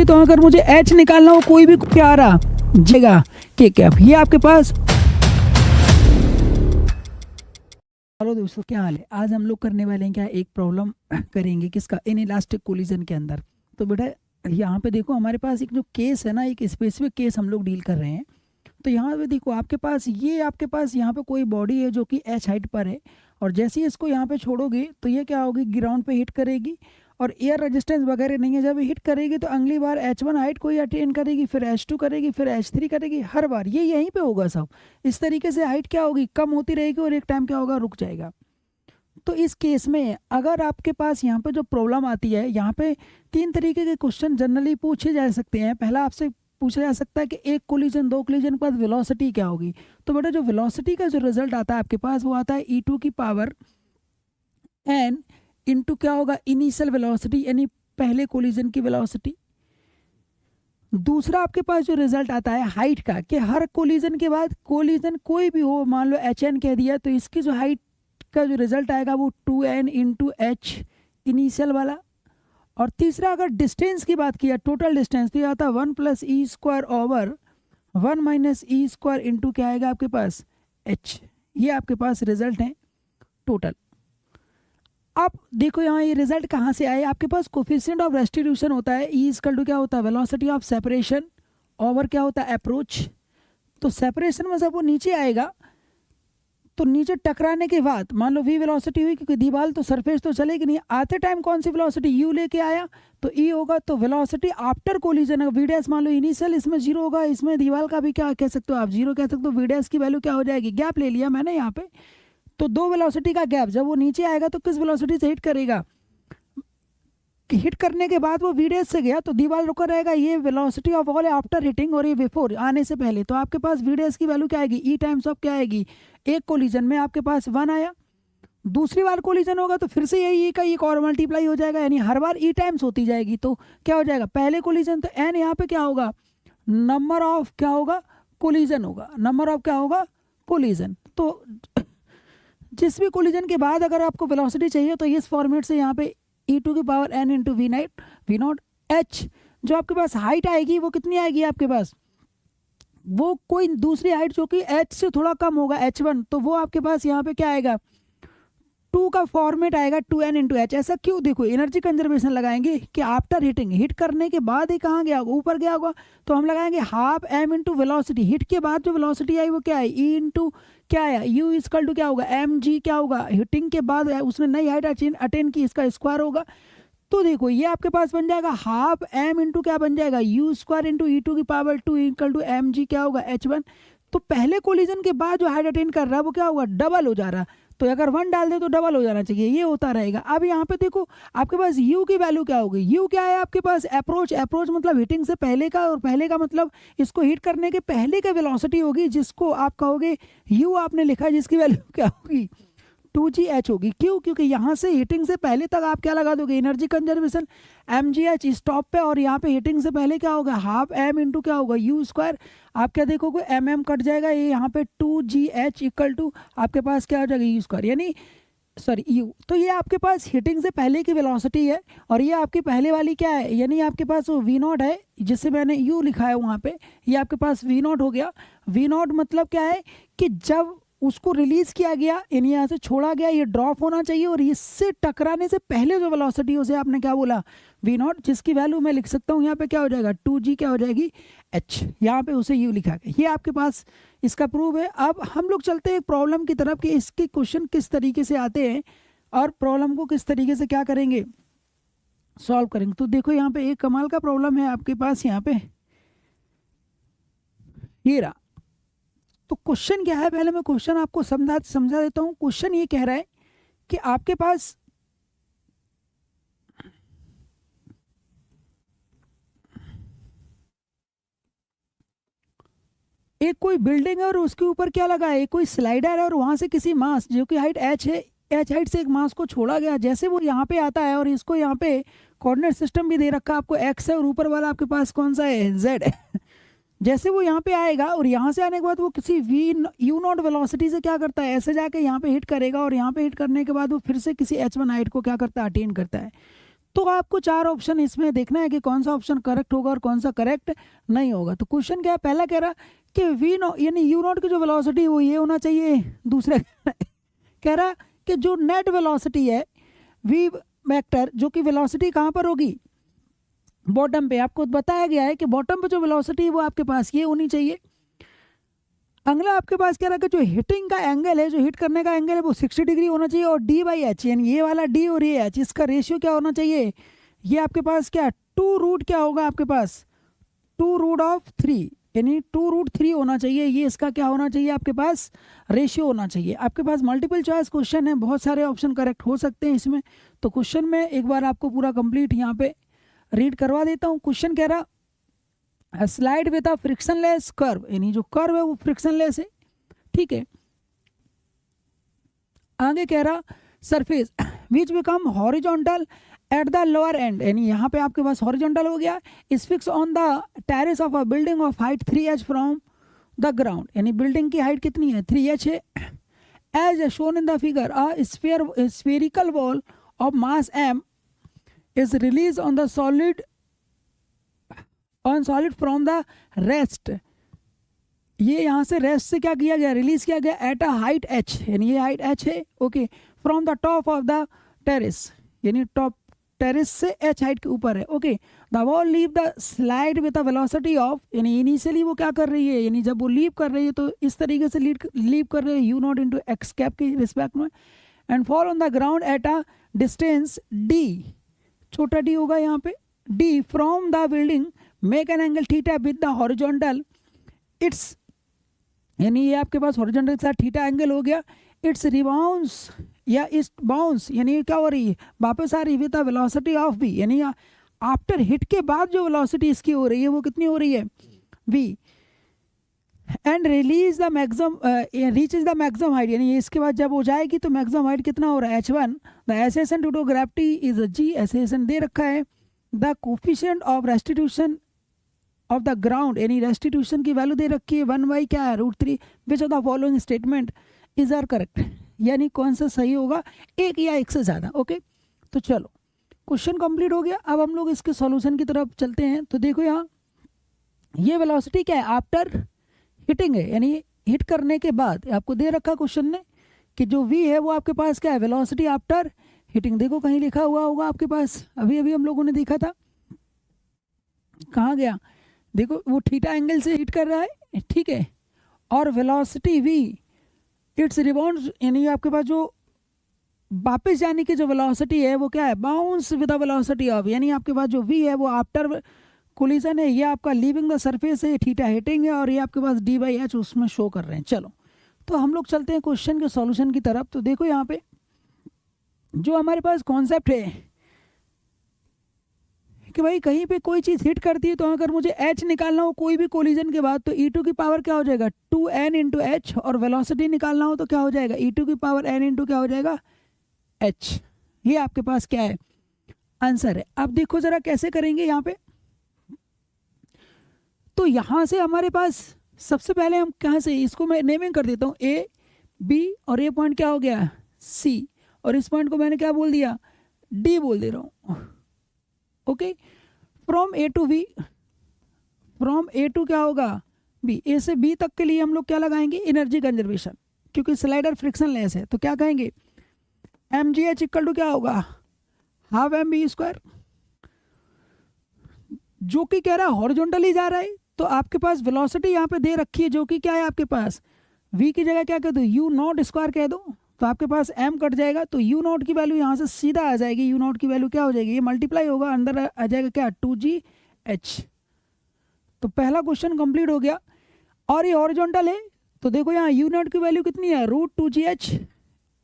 तो अगर मुझे एच निकालना हो कोई भी प्यारा जगह के कैप, ये आपके पास। हेलो दोस्तों, क्या हाल है। आज हम लोग करने वाले हैं क्या, एक प्रॉब्लम करेंगे किसका, इन इलास्टिक कोलिजन के अंदर। तो बेटा यहाँ पे देखो हमारे पास एक जो केस है ना, एक स्पेसिफिक केस हम लोग डील कर रहे हैं। तो यहाँ पे देखो आपके पास यहाँ पे कोई बॉडी है जो कि एच हाइट पर है, और जैसे ही इसको यहाँ पे छोड़ोगे तो ये क्या होगी, ग्राउंड पे हिट करेगी, और एयर रेजिस्टेंस वगैरह नहीं है। जब हिट करेगी तो अगली बार H1 हाइट को ही अटेन करेगी, फिर H2 करेगी, फिर H3 करेगी, हर बार ये यहीं पे होगा सब। इस तरीके से हाइट क्या होगी, कम होती रहेगी, और एक टाइम क्या होगा, रुक जाएगा। तो इस केस में अगर आपके पास यहाँ पे जो प्रॉब्लम आती है, यहाँ पे 3 तरीके के क्वेश्चन जनरली पूछे जा सकते हैं। पहला आपसे पूछा जा सकता है कि एक कोलिजन, 2 कोलिजन के बाद वेलोसिटी क्या होगी। तो बेटा जो वेलोसिटी का जो रिजल्ट आता है आपके पास, वो आता है e2 की पावर n इंटू क्या होगा, इनिशियल वेलोसिटी, यानी पहले कोलिजन की वेलोसिटी। दूसरा आपके पास जो रिजल्ट आता है हाइट का, कि हर कोलिजन के बाद, कोलिजन कोई भी हो, मान लो HN कह दिया, तो इसकी जो हाइट का जो रिजल्ट आएगा वो 2n इंटू एच इनिशियल वाला। और तीसरा अगर डिस्टेंस की बात किया, टोटल डिस्टेंस, तो ये आता है 1 + e² ओवर 1 - e² इंटू क्या आएगा आपके पास, h। ये आपके पास रिजल्ट है टोटल। अब देखो यहाँ ये रिजल्ट कहाँ से आए, आपके पास कोफिशिएंट ऑफ रेस्टिट्यूशन होता है, E = क्या होता है, वेलोसिटी ऑफ सेपरेशन ओवर क्या होता है, अप्रोच। तो सेपरेशन में जब वो नीचे आएगा तो नीचे टकराने के बाद मान लो v वेलोसिटी हुई, क्योंकि दीवार तो सरफेस तो चलेगी नहीं, आते टाइम कौन सी वेलोसिटी u लेके आया तो e होगा। तो वेलोसिटी आफ्टर कोलिजन है, v' मान लो इनिशियल इसमें 0 होगा, इसमें दीवार का भी क्या कह सकते हो आप, 0 कह सकते हो। v' की वैल्यू क्या हो जाएगी, गैप ले लिया मैंने यहाँ पे, तो 2 वेलोसिटी का गैप, जब वो नीचे आएगा तो किस वेलोसिटी से हिट करेगा, हिट करने के बाद वो v' से गया तो दीवार रुका रहेगा। ये velocity of all after hitting, और ये बिफोर आने से पहले। तो आपके पास v' की वैल्यू क्या आएगी, e टाइम्स ऑफ क्या आएगी, एक कोलिजन में आपके पास 1 आया, दूसरी बार कोलिजन होगा तो फिर से यही e का एक और मल्टीप्लाई हो जाएगा, यानी हर बार e टाइम्स होती जाएगी। तो क्या हो जाएगा, पहले कोलिजन, तो n यहाँ पे क्या होगा, नंबर ऑफ क्या होगा, कोलिजन होगा, नंबर ऑफ क्या होगा, कोलिजन। तो जिस भी कोलिजन के बाद अगर आपको वेलोसिटी चाहिए तो इस फॉर्मेट से यहाँ पे e2 की power n into v0 h। जो आपके पास हाइट आएगी वो कितनी आएगी आपके पास, वो कोई दूसरी हाइट जो कि h से थोड़ा कम होगा, h1, तो वो आपके पास यहाँ पे क्या आएगा, 2 का फॉर्मेट आएगा 2n इंटू एच। ऐसा क्यों, देखो एनर्जी कंजर्वेशन लगाएंगे कि आफ्टर हिटिंग, हिट करने के बाद ही कहाँ गया होगा, ऊपर गया होगा, तो हम लगाएंगे half m into velocity. Hit के बाद जो वेलोसिटी आई वो क्या है, e इंटू क्या आया, u = क्या होगा, mg क्या होगा, हिटिंग के बाद उसने नई हाइट अटेन की, इसका स्क्वायर होगा। तो देखो ये आपके पास बन जाएगा हाफ m इंटू क्या बन जाएगा, u² इंटू e2 की पावर 2 = mg क्या होगा, h1। तो पहले कोलिजन के बाद जो हाइट अटेन कर रहा है वो क्या होगा, डबल हो जा रहा है। तो अगर 1 डाल दे तो डबल हो जाना चाहिए, ये होता रहेगा। अब यहाँ पे देखो आपके पास u की वैल्यू क्या होगी, u क्या है आपके पास, अप्रोच। अप्रोच मतलब हिटिंग से पहले का, और पहले का मतलब इसको हिट करने के पहले का वेलोसिटी होगी, जिसको आप कहोगे u आपने लिखा, जिसकी वैल्यू क्या होगी, 2gh होगी। क्यों, क्योंकि यहाँ से हिटिंग से पहले तक आप क्या लगा दोगे, एनर्जी कंजर्वेशन, mgh स्टॉप पे, और यहाँ पे हिटिंग से पहले क्या होगा, हाफ m इंटू क्या होगा, u²। आप क्या देखोगे, mm कट जाएगा, ये यहाँ पे 2gh = आपके पास क्या हो जाएगा, u², यानी सॉरी u। तो ये आपके पास हिटिंग से पहले की वेलोसिटी है, और ये आपकी पहले वाली क्या है, यानी आपके पास वो v0 है, जिससे मैंने u लिखा है वहाँ पे, ये आपके पास v0 हो गया। v0 मतलब क्या है कि जब उसको रिलीज किया गया, यानी यहाँ से छोड़ा गया, ये ड्रॉप होना चाहिए, और इससे टकराने से पहले जो वेलोसिटी उसे आपने क्या बोला, v0, जिसकी वैल्यू मैं लिख सकता हूँ यहाँ पे क्या हो जाएगा, 2g क्या हो जाएगी, h। यहाँ पे उसे u लिखा गया। ये आपके पास इसका प्रूव है। अब हम लोग चलते हैं एक प्रॉब्लम की तरफ कि इसके क्वेश्चन किस तरीके से आते हैं और प्रॉब्लम को किस तरीके से क्या करेंगे, सॉल्व करेंगे। तो देखो यहाँ पे एक कमाल का प्रॉब्लम है आपके पास, यहाँ पे ये रहा। तो क्वेश्चन क्या है, पहले मैं क्वेश्चन आपको समझा देता हूँ। क्वेश्चन ये कह रहा है कि आपके पास एक कोई बिल्डिंग है और उसके ऊपर क्या लगा है, कोई स्लाइडर है, और वहां से किसी मास जो कि हाइट h है, h हाइट से एक मास को छोड़ा गया। जैसे वो यहाँ पे आता है, और इसको यहाँ पे कोऑर्डिनेट सिस्टम भी दे रखा है आपको, x है, और ऊपर वाला आपके पास कौन सा है, z है। जैसे वो यहाँ पे आएगा, और यहाँ से आने के बाद वो किसी u0 वेलोसिटी से क्या करता है, ऐसे जाके यहाँ पे हिट करेगा, और यहाँ पे हिट करने के बाद वो फिर से किसी h1 हाइट को क्या करता है, अटेन करता है। तो आपको 4 ऑप्शन इसमें देखना है कि कौन सा ऑप्शन करेक्ट होगा और कौन सा करेक्ट नहीं होगा। तो क्वेश्चन क्या है, पहला कह रहा कि वी नो यानी यू नॉट की जो वेलोसिटी वो ये होना चाहिए। दूसरा कह रहा कि जो नेट वेलोसिटी है वी वेक्टर, जो कि वेलोसिटी कहाँ पर होगी, बॉटम पे। आपको बताया गया है कि बॉटम पे जो वेलोसिटी है वो आपके पास ये होनी चाहिए। अगला आपके पास कह रहा है कि जो हिटिंग का एंगल है, जो हिट करने का एंगल है वो 60 डिग्री होना चाहिए, और डी बाई एच यानी ये वाला डी और ये एच, इसका रेशियो क्या होना चाहिए, ये आपके पास क्या 2 रूट क्या होगा आपके पास 2 रूट ऑफ 3 यानी 2 रूट 3 होना चाहिए। ये इसका क्या होना चाहिए आपके पास रेशियो होना चाहिए। आपके पास मल्टीपल चॉइस क्वेश्चन है, बहुत सारे ऑप्शन करेक्ट हो सकते हैं इसमें। तो क्वेश्चन में एक बार आपको पूरा कंप्लीट यहाँ पे रीड करवा देता हूँ। क्वेश्चन कह रहा slide with a frictionless curve, यानी जो कर्व है वो फ्रिक्शनलेस है, ठीक है। आगे कह रहा surface which become horizontal at the lower end, यानी यहाँ पे आपके पास हॉरिजॉन्टल हो गया, is fix on the terrace of a building of height 3h from the ground, यानी बिल्डिंग की हाइट कितनी है 3h है। As shown in the figure a spherical ball of mass m is released on the solid from the rest, ये यहाँ से rest से क्या किया गया रिलीज किया गया एट अ हाइट h, यानी ये हाइट h है, okay. From the top of the terrace, यानी टॉप टेरेस से h हाइट के ऊपर है, okay. The ball leave the slide with a velocity of, यानी इनिशियली वो क्या कर रही है, यानी जब वो लीव कर रही है तो इस तरीके से लीव कर रही है you not into x cap के रिस्पेक्ट में, and fall on the ground at a distance d, छोटा डी होगा यहाँ पे, D from the building make an angle theta with the horizontal it's, यानी ये आपके पास हॉरिजॉन्टल के साथ थीटा एंगल हो गया। इट्स रिबाउंस या इस बाउंस, यानी क्या हो रही है वापस आ रही है with the velocity of v, यानी आफ्टर हिट के बाद जो वेलोसिटी इसकी हो रही है वो कितनी हो रही है v, and release the maximum reaches the maximum height, यानी इसके बाद जब हो जाएगी तो मैक्सिमम हाइट कितना हो रहा है h1। द एसेसन टू ग्रेविटी इज g, एसेसन दे रखा है। The coefficient of restitution of the ground, यानी रेस्टिट्यूशन की वैल्यू दे रखी है 1/, क्या है √3। Which of the following statement is are correct, यानी कौन सा सही होगा, एक या एक से ज़्यादा, ओके। तो चलो क्वेश्चन कंप्लीट हो गया। अब हम लोग इसके सॉल्यूशन की तरफ चलते हैं। तो देखो यहाँ ये वेलोसिटी क्या है आफ्टर हिटिंग है, यानी हिट करने के बाद आपको दे रखा क्वेश्चन ने कि जो v है वो आपके पास क्या है वेलोसिटी आफ्टर हिटिंग। देखो कहीं लिखा हुआ होगा आपके पास, अभी अभी हम लोगों ने देखा था, कहाँ गया, देखो वो थीटा एंगल से हिट कर रहा है, ठीक है, और वेलोसिटी v इट्स रिबाउंड, यानी आपके पास जो वापस जाने की जो वेलोसिटी है वो क्या है bounce with the velocity of, यानी आपके पास जो v है वो आफ्टर कोलिजन है, ये आपका लीविंग द सरफेस है, थीटा हिटिंग है, और ये आपके पास d/h उसमें शो कर रहे हैं। चलो तो हम लोग चलते हैं क्वेश्चन के सॉल्यूशन की तरफ। तो देखो यहाँ पे जो हमारे पास कॉन्सेप्ट है कि भाई कहीं पे कोई चीज़ हिट करती है तो अगर मुझे h निकालना हो कोई भी कोलिजन के बाद तो e2 की पावर क्या हो जाएगा 2n इंटू h, और वेलोसिटी निकालना हो तो क्या हो जाएगा e2 की पावर n इंटू क्या हो जाएगा h। ये आपके पास क्या है आंसर है। अब देखो जरा कैसे करेंगे यहाँ पे। तो यहाँ से हमारे पास सबसे पहले हम कहाँ से, इसको मैं नेमिंग कर देता हूँ ए बी, और ये पॉइंट क्या हो गया सी, और इस पॉइंट को मैंने क्या बोल दिया डी बोल दे रहा हूँ, okay. From A to B, from A to क्या होगा बी, ए से बी तक के लिए हम लोग क्या लगाएंगे एनर्जी कंजर्वेशन, क्योंकि स्लाइडर फ्रिक्शन लेस है तो क्या कहेंगे mgh इक्वल टू क्या होगा हाफ mv², जो कि कह रहा है हॉरिजॉन्टली जा रहा है। तो आपके पास वेलोसिटी यहाँ पे दे रखी है जो कि क्या है आपके पास v की जगह क्या कह दो u0² कह दो, तो आपके पास m कट जाएगा, तो u0 की वैल्यू यहाँ से सीधा आ जाएगी, u0 की वैल्यू क्या हो जाएगी ये मल्टीप्लाई होगा, अंदर आ जाएगा क्या 2gh। तो पहला क्वेश्चन कंप्लीट हो गया। और ये हॉरिजॉन्टल है तो देखो यहाँ u0 की वैल्यू कितनी है √2gh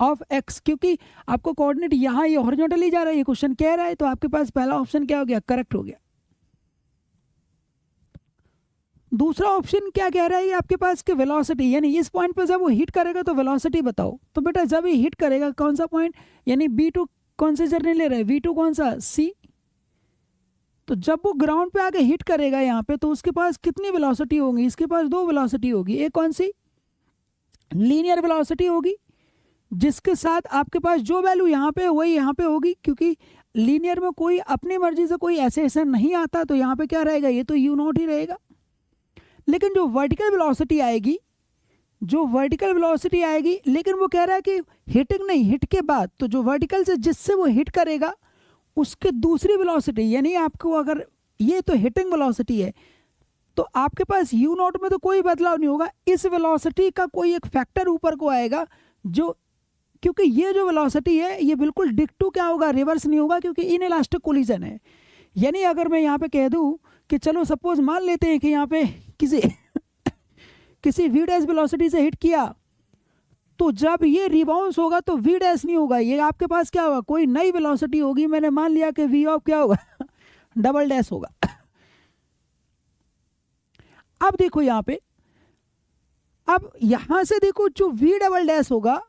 ऑफ x, क्योंकि आपको कोऑर्डिनेट यहाँ ये हॉरिजॉन्टली जा रहा है, ये क्वेश्चन कह रहा है, तो आपके पास पहला ऑप्शन क्या हो गया करेक्ट हो गया। दूसरा ऑप्शन क्या कह रहा है ये आपके पास कि वेलोसिटी, यानी इस पॉइंट पर जब वो हिट करेगा तो वेलोसिटी बताओ। तो बेटा जब ये हिट करेगा कौन सा पॉइंट, यानी b2 कौन से जर्नी ले रहे हैं v2 कौन सा c, तो जब वो ग्राउंड पे आके हिट करेगा यहाँ पे तो उसके पास कितनी वेलोसिटी होगी, इसके पास 2 वेलोसिटी होगी, एक कौन सी लीनियर वेलोसिटी होगी जिसके साथ आपके पास जो वैल्यू यहाँ पे वही यहाँ पे होगी, क्योंकि लीनियर में कोई अपनी मर्जी से कोई ऐसे नहीं आता, तो यहाँ पे क्या रहेगा, ये तो यू नॉट ही रहेगा। लेकिन जो वर्टिकल वेलोसिटी आएगी, जो वर्टिकल वेलोसिटी आएगी, लेकिन वो कह रहा है कि हिटिंग नहीं, हिट के बाद, तो जो वर्टिकल से जिससे वो हिट करेगा उसके दूसरी वेलोसिटी, यानी आपको अगर ये तो हिटिंग वेलोसिटी है तो आपके पास यू नॉट में तो कोई बदलाव नहीं होगा, इस वेलोसिटी का कोई एक फैक्टर ऊपर को आएगा, जो क्योंकि ये जो वेलोसिटी है ये बिल्कुल डिक्टू क्या होगा, रिवर्स नहीं होगा, क्योंकि इनइलास्टिक कोलिजन है। यानी अगर मैं यहाँ पे कह दूँ कि चलो सपोज मान लेते हैं कि यहाँ पे किसी वी डैश वेलोसिटी से हिट किया, तो जब ये रिबाउंस होगा तो वी डैश नहीं होगा, ये आपके पास क्या होगा, कोई नई वेलोसिटी होगी। मैंने मान लिया कि वी ऑफ क्या होगा डबल डैश होगा। अब देखो यहाँ पे, अब यहां से देखो जो वी डबल डैश होगा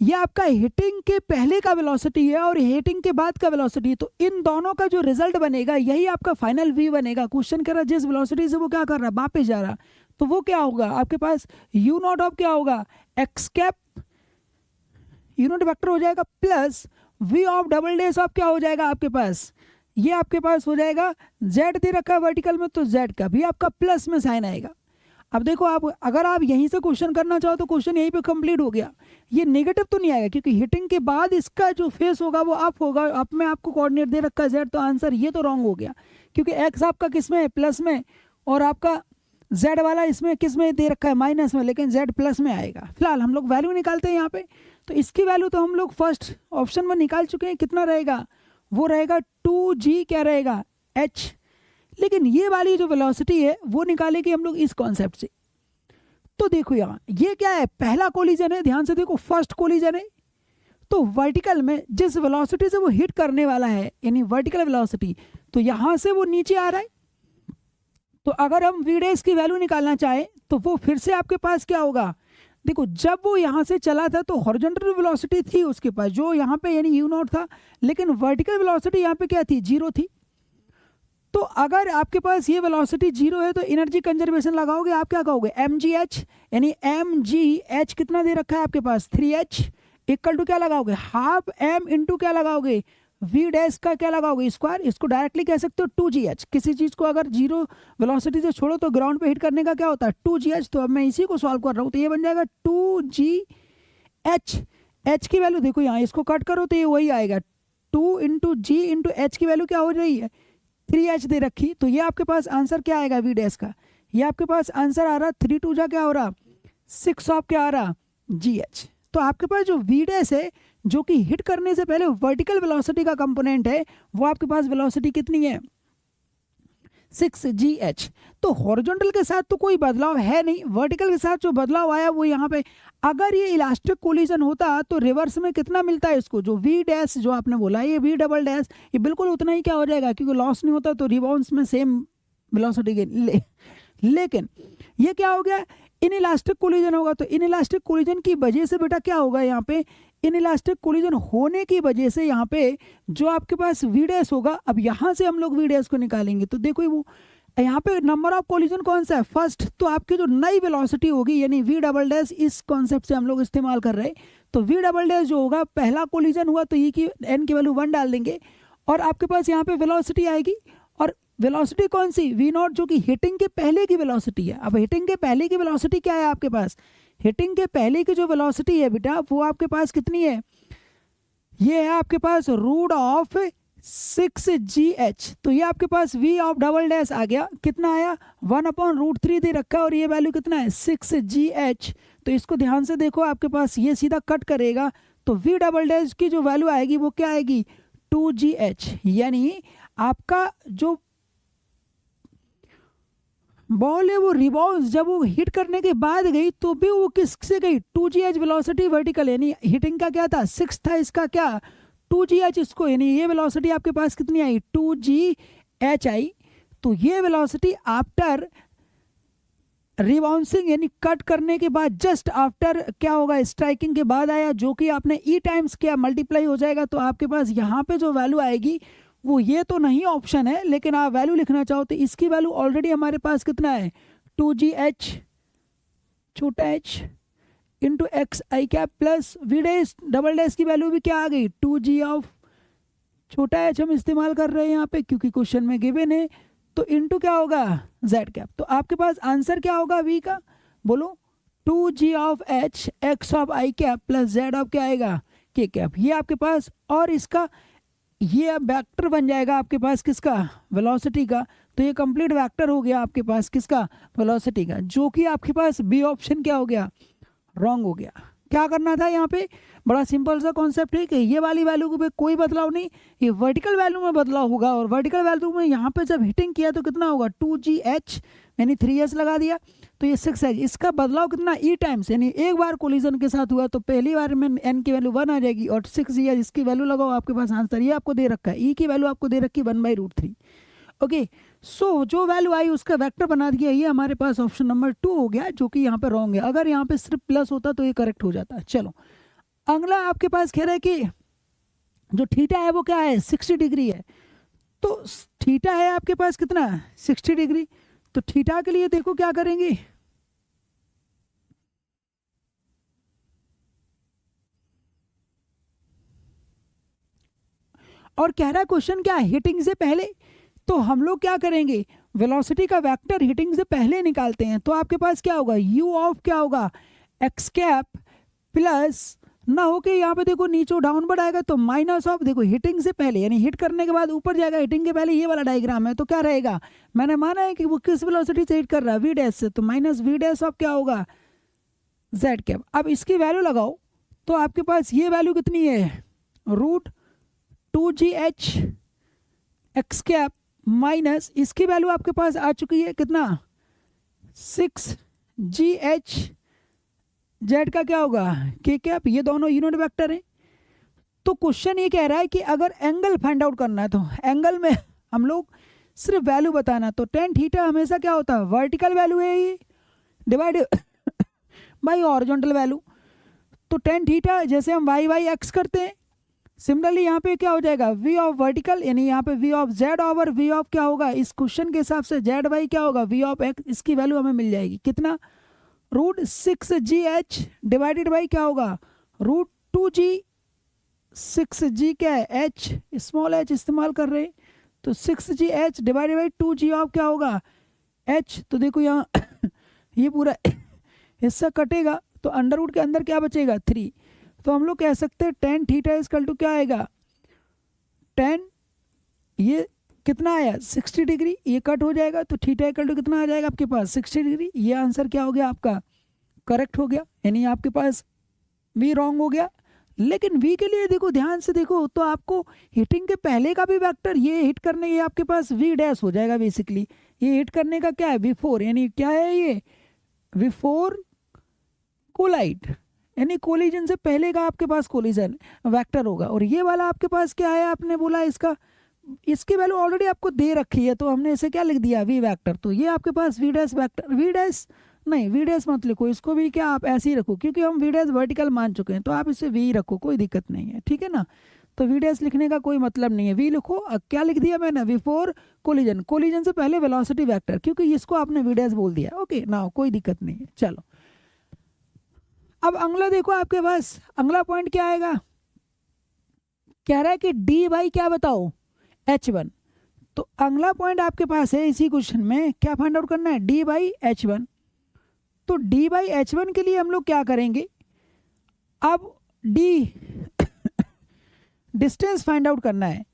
ये आपका हिटिंग के पहले का वेलोसिटी है और हिटिंग के बाद का वेलोसिटी है, तो इन दोनों का जो रिजल्ट बनेगा यही आपका फाइनल वी बनेगा। क्वेश्चन कह रहा है जिस वेलोसिटी से वो क्या कर रहा है, वापस जा रहा, तो वो क्या होगा आपके पास, यू नॉट ऑफ क्या होगा, X cap U not vector हो जाएगा, plus V of double dash of क्या हो जाएगा आपके पास, ये आपके पास हो जाएगा जेड दे रखा है वर्टिकल में, तो जेड का भी आपका प्लस में साइन आएगा। अब देखो आप अगर आप यहीं से क्वेश्चन करना चाहो तो क्वेश्चन यहीं पे कंप्लीट हो गया, ये नेगेटिव तो नहीं आएगा क्योंकि हिटिंग के बाद इसका जो फेस होगा वो अप होगा, अप में आपको कोऑर्डिनेट दे रखा है जेड, तो आंसर ये तो रॉन्ग हो गया क्योंकि एक्स आपका किस में है, प्लस में, और आपका जेड वाला इसमें किस में दे रखा है, माइनस में, लेकिन जेड प्लस में आएगा। फिलहाल हम लोग वैल्यू निकालते हैं यहाँ पे, तो इसकी वैल्यू तो हम लोग फर्स्ट ऑप्शन में निकाल चुके हैं, कितना रहेगा, वो रहेगा 2g क्या रहेगा h, लेकिन ये वाली जो वेलोसिटी है वो निकालेंगे हम लोग इस कॉन्सेप्ट से। तो देखो यहाँ ये क्या है, पहला कोलिजन है, ध्यान से देखो फर्स्ट कोलिजन है, तो वर्टिकल में जिस वेलोसिटी से वो हिट करने वाला है यानी वर्टिकल वेलोसिटी, तो यहाँ से वो नीचे आ रहा है, तो अगर हम वी डैश की वैल्यू निकालना चाहें तो वो फिर से आपके पास क्या होगा, देखो जब वो यहाँ से चला था तो हॉरिजॉन्टल वेलोसिटी थी उसके पास जो यहाँ पे यानी यू नॉट था, लेकिन वर्टिकल वेलोसिटी यहाँ पे क्या थी, जीरो थी। तो अगर आपके पास ये वेलोसिटी जीरो है तो एनर्जी कंजर्वेशन लगाओगे, आप क्या कहोगे, mgh, यानी mgh कितना दे रखा है आपके पास 3h इक्वल टू क्या लगाओगे, हाफ m इंटू क्या लगाओगे, v डैश का क्या लगाओगे स्क्वायर, इसको डायरेक्टली कह सकते हो 2gh। किसी चीज़ को अगर जीरो वेलोसिटी से छोड़ो तो ग्राउंड पे हिट करने का क्या होता है 2gh, तो अब मैं इसी को सॉल्व कर रहा हूँ, तो ये बन जाएगा 2gh, h की वैल्यू देखो यहाँ इसको कट करो तो ये वही आएगा 2 इंटू जी इंटू एच की वैल्यू क्या हो रही है 3h दे रखी, तो ये आपके पास आंसर क्या आएगा वी डैश का, ये आपके पास आंसर आ रहा 3 2 जा क्या हो रहा 6 ऑफ क्या आ रहा gh। तो आपके पास जो वी डैश है जो कि हिट करने से पहले वर्टिकल वेलोसिटी का कंपोनेंट है, वो आपके पास वेलोसिटी कितनी है 6gh। तो हॉरिजॉन्टल के साथ तो कोई बदलाव है नहीं, वर्टिकल के साथ जो बदलाव आया वो यहाँ पे, अगर ये इलास्टिक कोलिजन होता तो रिवर्स में कितना मिलता है इसको, जो वी डैश जो आपने बोला ये वी डबल डैश ये बिल्कुल उतना ही क्या हो जाएगा, क्योंकि लॉस नहीं होता तो रिबाउंस में सेम वेलोसिटी के लेकिन ये क्या हो गया इनइलास्टिक कोलिजन होगा, तो इनइलास्टिक कोलिजन की वजह से बेटा क्या होगा यहाँ पे, इनइलास्टिक कोलिजन होने की वजह से यहाँ पे जो आपके पास वी डैश होगा, अब यहाँ से हम लोग वी डैश को निकालेंगे, तो देखो वो यहाँ पे नंबर ऑफ कोलिजन कौन सा है फर्स्ट, तो आपकी जो नई वेलोसिटी होगी यानी वी डबल डैश, इस कॉन्सेप्ट से हम लोग इस्तेमाल कर रहे हैं, तो वी डबल डैश जो होगा पहला कोलिजन हुआ तो ये की एन की वैल्यू 1 डाल देंगे और आपके पास यहाँ पे वेलोसिटी आएगी, और वेलोसिटी कौन सी वी नॉट जो कि हिटिंग के पहले की वेलोसिटी है। अब हिटिंग के पहले की वेलोसिटी क्या है आपके पास, हिटिंग के पहले की जो वेलोसिटी है बेटा वो आपके पास कितनी है, ये है आपके पास रूट ऑफ 6gh, तो ये आपके पास v ऑफ डबल डैश आ गया, कितना आया 1/√3 दे रखा है और ये वैल्यू कितना है 6gh। तो इसको ध्यान से देखो आपके पास ये सीधा कट करेगा, तो v डबल डैश की जो वैल्यू आएगी वो क्या आएगी 2gh, यानी आपका जो बॉल है वो रिबाउंस जब वो हिट करने के बाद गई तो भी वो किससे गई 2gh वेलोसिटी वर्टिकल, यानी हिटिंग का क्या था 6 था, इसका क्या 2gh, इसको यानी ये वेलोसिटी आपके पास कितनी आई 2gh आई, तो ये वेलोसिटी आफ्टर रिबाउंसिंग यानी कट करने के बाद जस्ट आफ्टर क्या होगा स्ट्राइकिंग के बाद आया, जो कि आपने ई टाइम्स क्या मल्टीप्लाई हो जाएगा, तो आपके पास यहाँ पे जो वैल्यू आएगी वो ये तो नहीं ऑप्शन है, लेकिन आप वैल्यू लिखना चाहो तो इसकी वैल्यू ऑलरेडी हमारे पास कितना है 2gh छोटा h into X I cap plus V dash double dash की वैल्यू भी क्या आ गई 2g ऑफ छोटा एच हम इस्तेमाल कर रहे हैं यहाँ पे क्योंकि क्वेश्चन में गिवन है, तो इनटू क्या होगा जेड कैप। तो आपके पास आंसर क्या होगा वी का, बोलो 2g of H x of I cap plus Z of क्या आएगा के कैप। ये आपके पास, और इसका ये अब वेक्टर बन जाएगा आपके पास किसका, वेलोसिटी का। तो ये कंप्लीट वेक्टर हो गया आपके पास किसका, वेलोसिटी का, जो कि आपके पास बी ऑप्शन क्या हो गया, रॉन्ग हो गया। क्या करना था यहाँ पे, बड़ा सिंपल सा कॉन्सेप्ट है कि ये वाली वैल्यू पे कोई बदलाव नहीं, ये वर्टिकल वैल्यू में बदलाव होगा। और वर्टिकल वैल्यू में यहाँ पे जब हिटिंग किया तो कितना होगा 2gh, यानी 3s लगा दिया तो ये 6h। इसका बदलाव कितना e टाइम्स, यानी एक बार कोलिजन के साथ हुआ तो पहली बार में n की वैल्यू 1 आ जाएगी और 6g इसकी वैल्यू लगाओ, आपके पास आंसर ये आपको दे रखा है, e की वैल्यू आपको दे रखी 1/√3। ओके, सो जो वैल्यू आई उसका वेक्टर बना दिया, ये हमारे पास ऑप्शन नंबर 2 हो गया, जो कि यहाँ पे रॉन्ग है। अगर यहाँ पे सिर्फ प्लस होता तो ये करेक्ट हो जाता। चलो अगला आपके पास कह रहा है कि जो थीटा है वो क्या है 60 डिग्री है। तो थीटा है आपके पास कितना 60 डिग्री। तो थीटा के लिए देखो क्या करेंगे, और कह रहा है क्वेश्चन क्या है हिटिंग से पहले, तो हम लोग क्या करेंगे वेलोसिटी का वेक्टर हिटिंग से पहले निकालते हैं। तो आपके पास क्या होगा u ऑफ क्या होगा एक्स कैप प्लस ना हो के यहाँ पे देखो नीचे डाउनवर्ड आएगा तो माइनस ऑफ, देखो हिटिंग से पहले यानी हिट करने के बाद ऊपर जाएगा, हिटिंग के पहले ये वाला डायग्राम है तो क्या रहेगा, मैंने माना है कि वो किस वेलोसिटी से हिट कर रहा है वी डैश से, तो माइनस वी डैश ऑफ क्या होगा जेड कैप। अब इसकी वैल्यू लगाओ तो आपके पास ये वैल्यू कितनी है √2gh एक्स कैप माइनस इसकी वैल्यू आपके पास आ चुकी है कितना 6gh जेड का क्या होगा के कैप। ये दोनों यूनिट वेक्टर हैं। तो क्वेश्चन ये कह रहा है कि अगर एंगल फाइंड आउट करना है तो एंगल में हम लोग सिर्फ वैल्यू बताना, तो टेन थीटा हमेशा क्या होता है वर्टिकल वैल्यू है ये डिवाइड बाई हॉरिजॉन्टल वैल्यू। तो टेन थीटा जैसे हम वाई वाई एक्स करते हैं, सिमिलरली यहाँ पे क्या हो जाएगा वी ऑफ वर्टिकल, यानी यहाँ पे V of Z over V of क्या होगा इस क्वेश्चन के हिसाब से जेड वाई क्या होगा वी ऑफ एक्स, इसकी वैल्यू हमें मिल जाएगी कितना √6gh डिवाइडेड बाई क्या होगा √2g 6g क्या है h स्मॉल h इस्तेमाल कर रहे हैं तो 6gh divided by 2g of क्या होगा h। तो देखो यहाँ ये पूरा हिस्सा कटेगा तो अंडर रूट के अंदर क्या बचेगा 3। तो हम लोग कह सकते हैं टेन थीटा इक्वल टू क्या आएगा 10, ये कितना आया 60 डिग्री, ये कट हो जाएगा तो थीटा इक्वल टू कितना आ जाएगा आपके पास 60 डिग्री। ये आंसर क्या हो गया आपका करेक्ट हो गया, यानी आपके पास वी रॉन्ग हो गया। लेकिन वी के लिए देखो ध्यान से देखो तो आपको हिटिंग के पहले का भी वेक्टर ये हिट करने ये आपके पास वी डैश हो जाएगा बेसिकली। ये हिट करने का क्या है V4, यानी क्या है ये V4 कोलाइड, यानी कोलिजन से पहले का आपके पास कोलिजन वेक्टर होगा। और ये वाला आपके पास क्या है आपने बोला इसका, इसकी वैल्यू ऑलरेडी आपको दे रखी है तो हमने इसे क्या लिख दिया वी वेक्टर। तो ये आपके पास V dash vector, V dash नहीं वी डैश मत लिखो, इसको भी क्या आप ऐसे ही रखो क्योंकि हम वी डैश वर्टिकल मान चुके हैं तो आप इसे वी रखो कोई दिक्कत नहीं है, ठीक है ना। तो वी डैश लिखने का कोई मतलब नहीं है, वी लिखो। क्या लिख दिया मैंने V4 कोलिजन, कोलिजन से पहले वेलोसिटी वेक्टर क्योंकि इसको आपने वी डैश बोल दिया। ओके ना कोई दिक्कत नहीं है। चलो अब अगला देखो आपके पास अगला पॉइंट क्या आएगा, कह रहा है कि डी बाई क्या बताओ H1। तो अगला पॉइंट आपके पास है इसी क्वेश्चन में क्या फाइंड आउट करना है डी बाई H1। तो डी बाई H1 के लिए हम लोग क्या करेंगे, अब डी डिस्टेंस फाइंड आउट करना है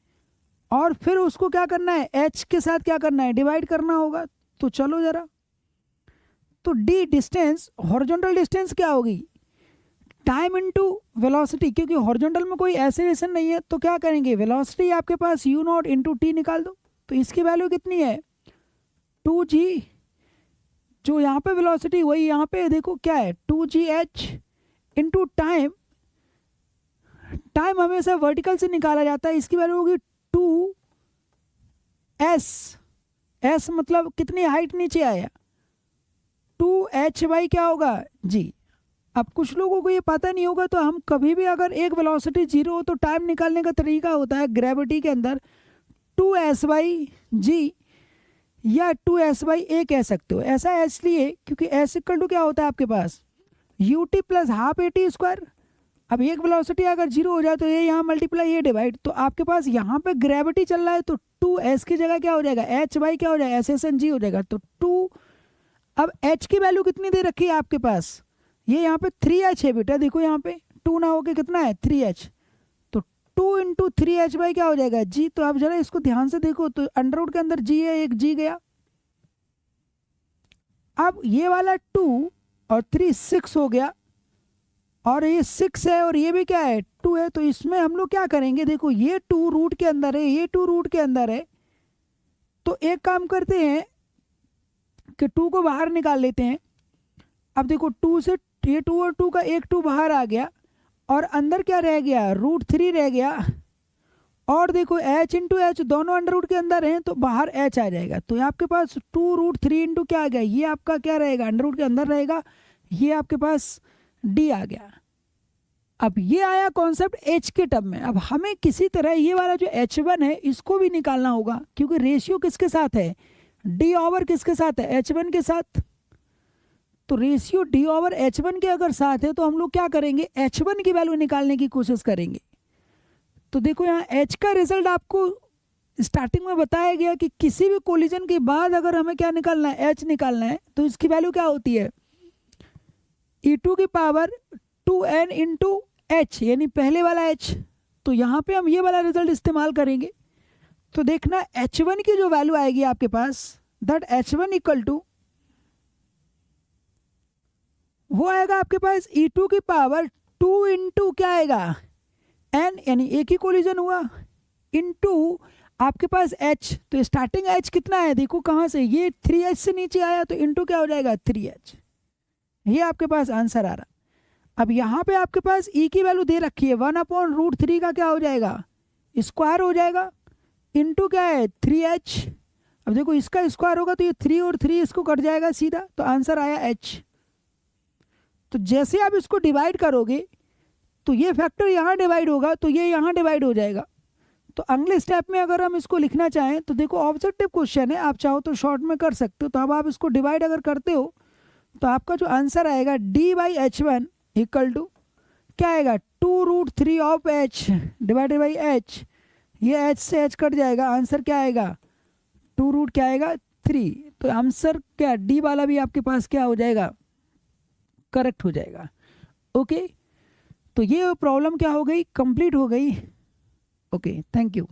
और फिर उसको क्या करना है H के साथ क्या करना है डिवाइड करना होगा। तो चलो जरा, तो डी डिस्टेंस हॉरिजॉन्टल डिस्टेंस क्या होगी टाइम इनटू वेलोसिटी, क्योंकि हॉरिजॉन्टल में कोई एक्सेलरेशन नहीं है तो क्या करेंगे वेलोसिटी आपके पास u0 इंटू टी निकाल दो। तो इसकी वैल्यू कितनी है 2g, जो यहाँ पे वेलोसिटी वही यहाँ पे देखो क्या है 2gh इंटू टाइम, टाइम हमेशा वर्टिकल से निकाला जाता है, इसकी वैल्यू होगी 2s मतलब कितनी हाइट नीचे आया 2h बाई क्या होगा जी। अब कुछ लोगों को ये पता नहीं होगा तो हम कभी भी अगर एक वेलोसिटी 0 हो तो टाइम निकालने का तरीका होता है ग्रेविटी के अंदर 2s बाई जी या 2s बाई a कह सकते हो। ऐसा इसलिए क्योंकि s इक्वल टू क्या होता है आपके पास ut plus half AT square अब एक वेलोसिटी अगर 0 हो जाए तो ये यहाँ मल्टीप्लाई ये डिवाइड, तो आपके पास यहाँ पे ग्रेविटी चल रहा है तो 2s की जगह क्या हो जाएगा, h बाई क्या हो जाएगा, SSNG हो जाएगा। तो 2, अब h की वैल्यू कितनी दे रखी है आपके पास, ये यहाँ पे 3h है बेटा, देखो यहाँ पे 2 ना होके कितना है 3h, तो 2 इंटू 3h बाई क्या हो जाएगा g। तो आप जरा इसको ध्यान से देखो, तो अंडर रूट के अंदर g है, एक g गया। अब ये वाला 2 और 3 6 हो गया, और ये 6 है और ये भी क्या है 2 है, तो इसमें हम लोग क्या करेंगे, देखो ये 2 रूट के अंदर है, ये 2 रूट के अंदर है, तो एक काम करते हैं कि 2 को बाहर निकाल लेते हैं। अब देखो 2 से ये 2 और 2 का एक 2 बाहर आ गया, और अंदर क्या रह गया, √3 रह गया, और देखो h इंटू एच दोनों अंडर रूट के अंदर हैं तो बाहर h आ जाएगा, तो आपके पास 2√3 इंटू क्या आ गया, ये आपका क्या रहेगा अंडर रूट के अंदर रहेगा, ये आपके पास d आ गया। अब ये आया कॉन्सेप्ट h के टर्म में। अब हमें किसी तरह ये वाला जो h1 है इसको भी निकालना होगा, क्योंकि रेशियो किसके साथ है, d ओवर किसके साथ है, h1 के साथ। तो रेशियो d ओवर h1 के अगर साथ है तो हम लोग क्या करेंगे, h1 की वैल्यू निकालने की कोशिश करेंगे। तो देखो यहाँ h का रिजल्ट आपको स्टार्टिंग में बताया गया कि किसी भी कोलिजन के बाद अगर हमें क्या निकालना है, h निकालना है, तो इसकी वैल्यू क्या होती है, e2 की पावर 2n इंटू h, यानी पहले वाला h। तो यहाँ पे हम ये वाला रिजल्ट इस्तेमाल करेंगे। तो देखना h1 की जो वैल्यू आएगी आपके पास, दैट h1 इक्वल टू वो आएगा आपके पास e2 की पावर 2 इंटू क्या आएगा n, यानी एक ही कोलिजन हुआ, इंटू आपके पास h। तो स्टार्टिंग h कितना है, देखो कहाँ से, ये 3h से नीचे आया, तो इंटू क्या हो जाएगा 3h। ये आपके पास आंसर आ रहा। अब यहाँ पे आपके पास e की वैल्यू दे रखी है, 1/√3 का क्या हो जाएगा, स्क्वायर हो जाएगा, इंटू क्या है 3h। अब देखो इसका स्क्वायर होगा तो ये 3 और 3 इसको कट जाएगा सीधा, तो आंसर आया h। तो जैसे आप इसको डिवाइड करोगे तो ये फैक्टर यहाँ डिवाइड होगा, तो ये यहाँ डिवाइड हो जाएगा। तो अगले स्टेप में अगर हम इसको लिखना चाहें तो देखो ऑब्जेक्टिव क्वेश्चन है, आप चाहो तो शॉर्ट में कर सकते हो। तो अब आप इसको डिवाइड अगर करते हो तो आपका जो आंसर आएगा d/h1 इक्वल टू क्या आएगा, 2√3 of h divided by h। ये h से h कट जाएगा, आंसर क्या आएगा 2 क्या आएगा 3। तो आंसर क्या d वाला भी आपके पास क्या हो जाएगा, करेक्ट हो जाएगा। ओके, तो ये प्रॉब्लम क्या हो गई, कंप्लीट हो गई। Okay, thank you.